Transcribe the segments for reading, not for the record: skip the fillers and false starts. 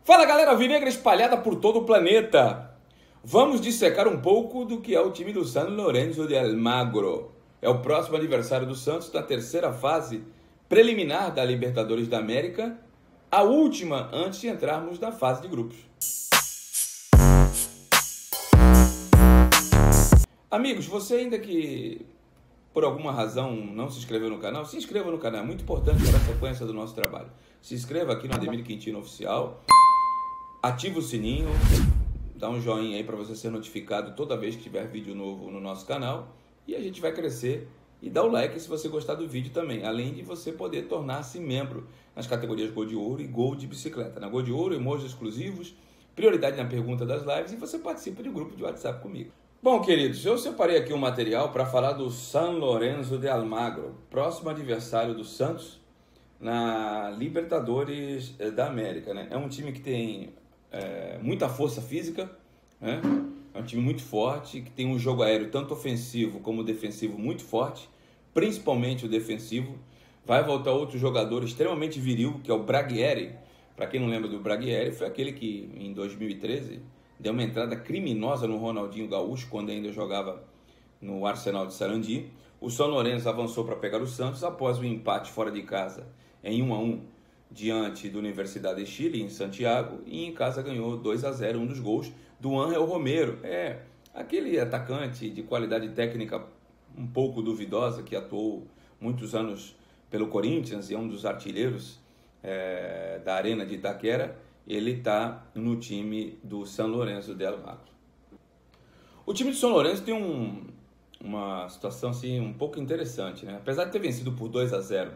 Fala galera alvinegra espalhada por todo o planeta. Vamos dissecar um pouco do que é o time do San Lorenzo de Almagro. É o próximo adversário do Santos na terceira fase preliminar da Libertadores da América, a última antes de entrarmos na fase de grupos. Amigos, você ainda que por alguma razão não se inscreveu no canal, se inscreva no canal, é muito importante para a sequência do nosso trabalho. Se inscreva aqui no Ademir Quintino Oficial, ativa o sininho, dá um joinha aí para você ser notificado toda vez que tiver vídeo novo no nosso canal e a gente vai crescer. E dá o like se você gostar do vídeo também, além de você poder tornar-se membro nas categorias Gol de Ouro e Gol de Bicicleta. Na Gol de Ouro, emojis exclusivos, prioridade na pergunta das lives e você participa de um grupo de WhatsApp comigo. Bom, queridos, eu separei aqui um material para falar do San Lorenzo de Almagro, próximo adversário do Santos na Libertadores da América, né? É um time que tem muita força física, né? É um time muito forte, que tem um jogo aéreo tanto ofensivo como defensivo muito forte, principalmente o defensivo. Vai voltar outro jogador extremamente viril, que é o Braguieri. Para quem não lembra do Braguieri, foi aquele que em 2013 deu uma entrada criminosa no Ronaldinho Gaúcho, quando ainda jogava no Arsenal de Sarandi. O San Lorenzo avançou para pegar o Santos após o empate fora de casa em 1-1 diante da Universidade de Chile, em Santiago, e em casa ganhou 2-0, um dos gols do Ángel Romero. Aquele atacante de qualidade técnica um pouco duvidosa, que atuou muitos anos pelo Corinthians e é um dos artilheiros da Arena de Itaquera. Ele está no time do San Lorenzo de Almagro. O time do San Lorenzo tem uma situação assim, um pouco interessante, né? Apesar de ter vencido por 2-0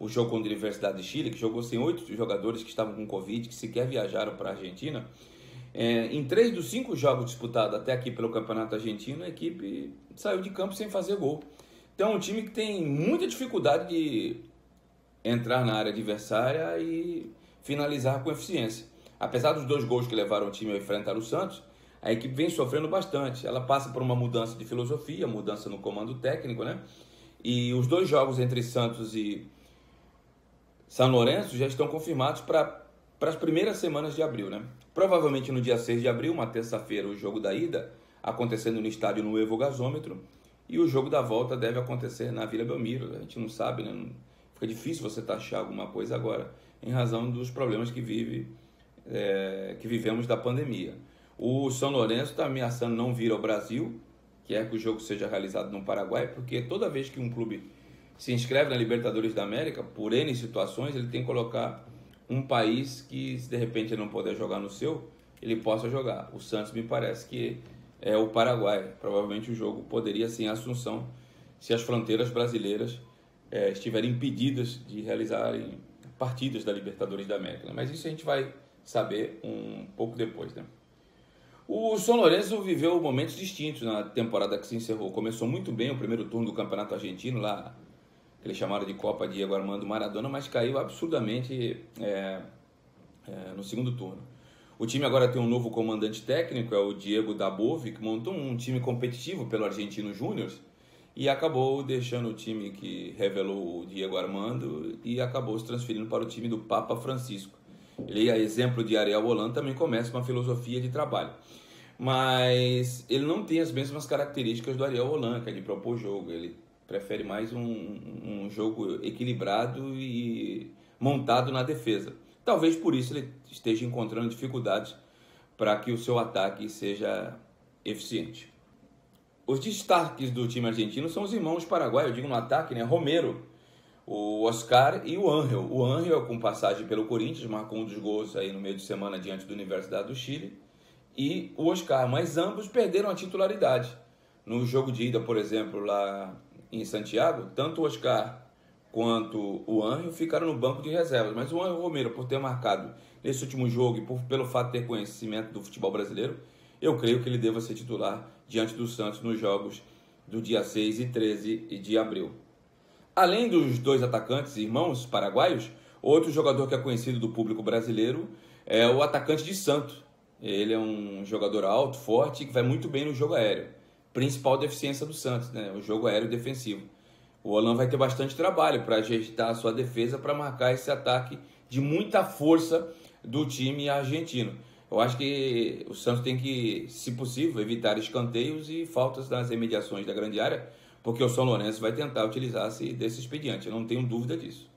o jogo contra a Universidade de Chile, que jogou sem 8 jogadores que estavam com Covid, que sequer viajaram para a Argentina, em 3 dos 5 jogos disputados até aqui pelo Campeonato Argentino, a equipe saiu de campo sem fazer gol. Então é um time que tem muita dificuldade de entrar na área adversária e finalizar com eficiência. Apesar dos 2 gols que levaram o time a enfrentar o Santos, a equipe vem sofrendo bastante. Ela passa por uma mudança de filosofia, mudança no comando técnico, né? E os 2 jogos entre Santos e San Lorenzo já estão confirmados para as primeiras semanas de abril, né? Provavelmente no dia 6 de abril, uma terça-feira, o jogo da ida, acontecendo no estádio Nuevo Gasômetro, e o jogo da volta deve acontecer na Vila Belmiro. A gente não sabe, né? Fica difícil você taxar alguma coisa agora, em razão dos problemas que vivemos da pandemia. O San Lorenzo está ameaçando não vir ao Brasil, quer que o jogo seja realizado no Paraguai, porque toda vez que um clube se inscreve na Libertadores da América, por N situações, ele tem que colocar um país que, se de repente ele não puder jogar no seu, ele possa jogar. O Santos me parece que é o Paraguai. Provavelmente o jogo poderia ser em Assunção, se as fronteiras brasileiras estiverem impedidas de realizarem partidas da Libertadores da América, né? Mas isso a gente vai saber um pouco depois, né? O San Lorenzo viveu momentos distintos na temporada que se encerrou. Começou muito bem o primeiro turno do Campeonato Argentino, lá que eles chamaram de Copa Diego Armando Maradona, mas caiu absurdamente no segundo turno. O time agora tem um novo comandante técnico, é o Diego Dabove, que montou um time competitivo pelo Argentino Júnior e acabou deixando o time que revelou o Diego Armando e acabou se transferindo para o time do Papa Francisco. Ele, a exemplo de Ariel Holan, também começa uma filosofia de trabalho. Mas ele não tem as mesmas características do Ariel Holan, que é de propor jogo. Ele prefere mais um jogo equilibrado e montado na defesa. Talvez por isso ele esteja encontrando dificuldades para que o seu ataque seja eficiente. Os destaques do time argentino são os irmãos paraguaios, eu digo no ataque, né? Romero, o Oscar e o Ángel. O Ángel, com passagem pelo Corinthians, marcou um dos gols aí no meio de semana diante da Universidade do Chile. E o Oscar, mas ambos perderam a titularidade. No jogo de ida, por exemplo, lá em Santiago, tanto o Oscar quanto o Ángel ficaram no banco de reservas. Mas o Ángel Romero, por ter marcado nesse último jogo e pelo fato de ter conhecimento do futebol brasileiro, eu creio que ele deva ser titular diante do Santos nos jogos do dia 6 e 13 de abril. Além dos 2 atacantes irmãos paraguaios, outro jogador que é conhecido do público brasileiro é o atacante de Santos. Ele é um jogador alto, forte, que vai muito bem no jogo aéreo. Principal deficiência do Santos, né? O jogo aéreo defensivo. O Holan vai ter bastante trabalho para ajeitar a sua defesa para marcar esse ataque de muita força do time argentino. Eu acho que o Santos tem que, se possível, evitar escanteios e faltas nas imediações da grande área, porque o São Lourenço vai tentar utilizar-se desse expediente, eu não tenho dúvida disso.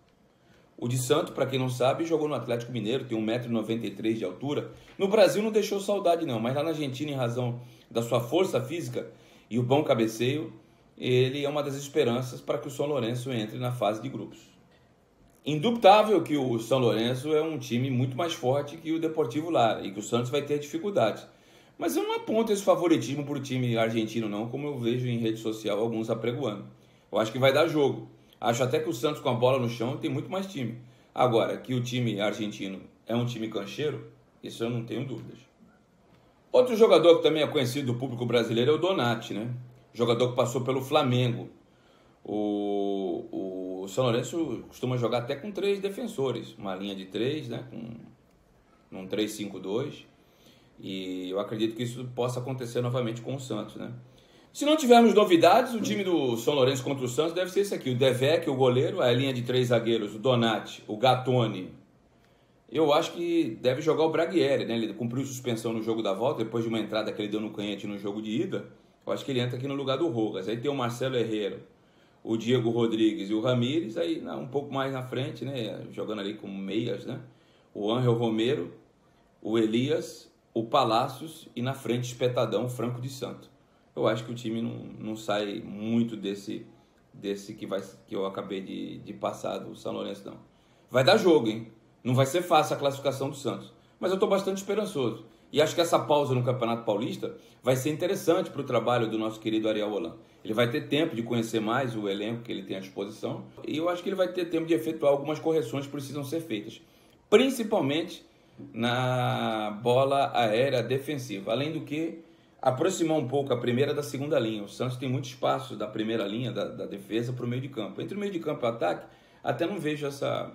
O de Santos, para quem não sabe, jogou no Atlético Mineiro, tem 1,93 m de altura. No Brasil não deixou saudade não, mas lá na Argentina, em razão da sua força física e o bom cabeceio, ele é uma das esperanças para que o São Lourenço entre na fase de grupos. Indubitável que o São Lourenço é um time muito mais forte que o Deportivo Lara e que o Santos vai ter dificuldades. Mas eu não aponto esse favoritismo para o time argentino não, como eu vejo em rede social alguns apregoando. Eu acho que vai dar jogo. Acho até que o Santos com a bola no chão tem muito mais time. Agora, que o time argentino é um time cancheiro, isso eu não tenho dúvidas. Outro jogador que também é conhecido do público brasileiro é o Donati, né? Jogador que passou pelo Flamengo. O São Lourenço costuma jogar até com 3 defensores, uma linha de 3, né? Com um 3-5-2. E eu acredito que isso possa acontecer novamente com o Santos, né? Se não tivermos novidades, o time do São Lourenço contra o Santos deve ser esse aqui. O Devec, o goleiro, a linha de 3 zagueiros, o Donati, o Gattoni. Eu acho que deve jogar o Braguieri, né? Ele cumpriu suspensão no jogo da volta, depois de uma entrada que ele deu no canhete no jogo de ida. Eu acho que ele entra aqui no lugar do Rojas. Aí tem o Marcelo Herrera, o Diego Rodrigues e o Ramírez, aí um pouco mais na frente, né? Jogando ali como meias, né? O Ángel Romero, o Elias, o Palácios e na frente espetadão, o Franco de Santo. Eu acho que o time não sai muito desse que eu acabei de passar do São Lourenço, não. Vai dar jogo, hein? Não vai ser fácil a classificação do Santos. Mas eu estou bastante esperançoso. E acho que essa pausa no Campeonato Paulista vai ser interessante para o trabalho do nosso querido Ariel Holan. Ele vai ter tempo de conhecer mais o elenco que ele tem à disposição. E eu acho que ele vai ter tempo de efetuar algumas correções que precisam ser feitas. Principalmente na bola aérea defensiva. Além do que, aproximar um pouco a primeira da segunda linha. O Santos tem muito espaço da primeira linha da defesa para o meio de campo. Entre o meio de campo e o ataque, até não vejo essa...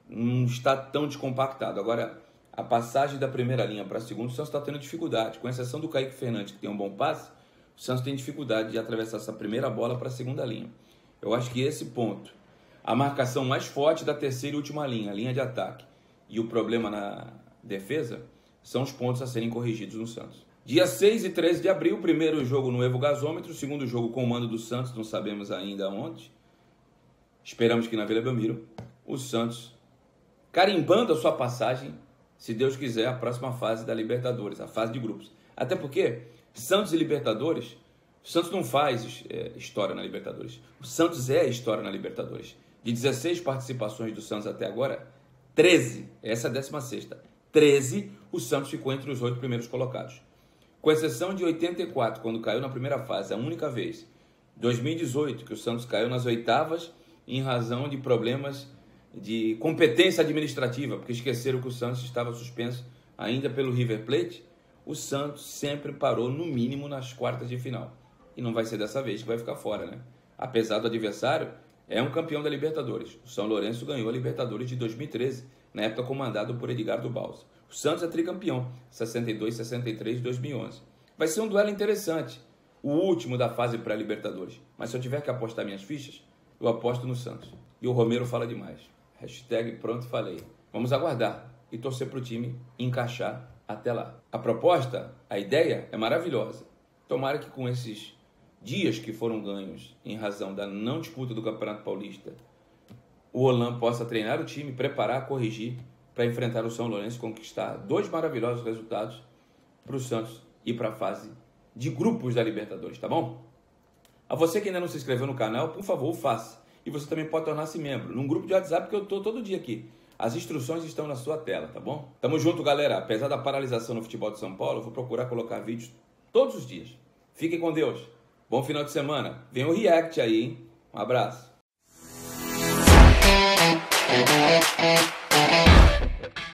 não está tão descompactado. Agora, a passagem da primeira linha para a segunda, o Santos está tendo dificuldade. Com exceção do Kaique Fernandes, que tem um bom passe, o Santos tem dificuldade de atravessar essa primeira bola para a segunda linha. Eu acho que esse ponto, a marcação mais forte da terceira e última linha, a linha de ataque, e o problema na defesa, são os pontos a serem corrigidos no Santos. Dia 6 e 13 de abril, primeiro jogo no Evo Gasômetro, segundo jogo com o mando do Santos, não sabemos ainda onde. Esperamos que na Vila Belmiro, o Santos carimbando a sua passagem, se Deus quiser, a próxima fase da Libertadores, a fase de grupos. Até porque Santos e Libertadores, o Santos não faz história na Libertadores. O Santos é a história na Libertadores. De 16 participações do Santos até agora, 13, essa é a 16ª, 13, o Santos ficou entre os 8 primeiros colocados. Com exceção de 84, quando caiu na primeira fase, a única vez. 2018, que o Santos caiu nas oitavas em razão de problemas de competência administrativa, porque esqueceram que o Santos estava suspenso ainda pelo River Plate. O Santos sempre parou no mínimo nas quartas de final. E não vai ser dessa vez que vai ficar fora, né? Apesar do adversário, é um campeão da Libertadores. O São Lourenço ganhou a Libertadores de 2013, na época comandado por Edgardo Balsa. O Santos é tricampeão, 62, 63 e 2011. Vai ser um duelo interessante, o último da fase pré-Libertadores. Mas se eu tiver que apostar minhas fichas, eu aposto no Santos. E o Romero fala demais. Hashtag pronto, falei. Vamos aguardar e torcer para o time encaixar até lá. A proposta, a ideia é maravilhosa. Tomara que com esses dias que foram ganhos em razão da não disputa do Campeonato Paulista, o Holan possa treinar o time, preparar, corrigir para enfrentar o São Lourenço e conquistar 2 maravilhosos resultados para o Santos e para a fase de grupos da Libertadores, tá bom? A você que ainda não se inscreveu no canal, por favor, faça. E você também pode tornar-se membro num grupo de WhatsApp que eu estou todo dia aqui. As instruções estão na sua tela, tá bom? Tamo junto, galera. Apesar da paralisação no futebol de São Paulo, eu vou procurar colocar vídeos todos os dias. Fiquem com Deus. Bom final de semana. Vem o React aí, hein? Um abraço.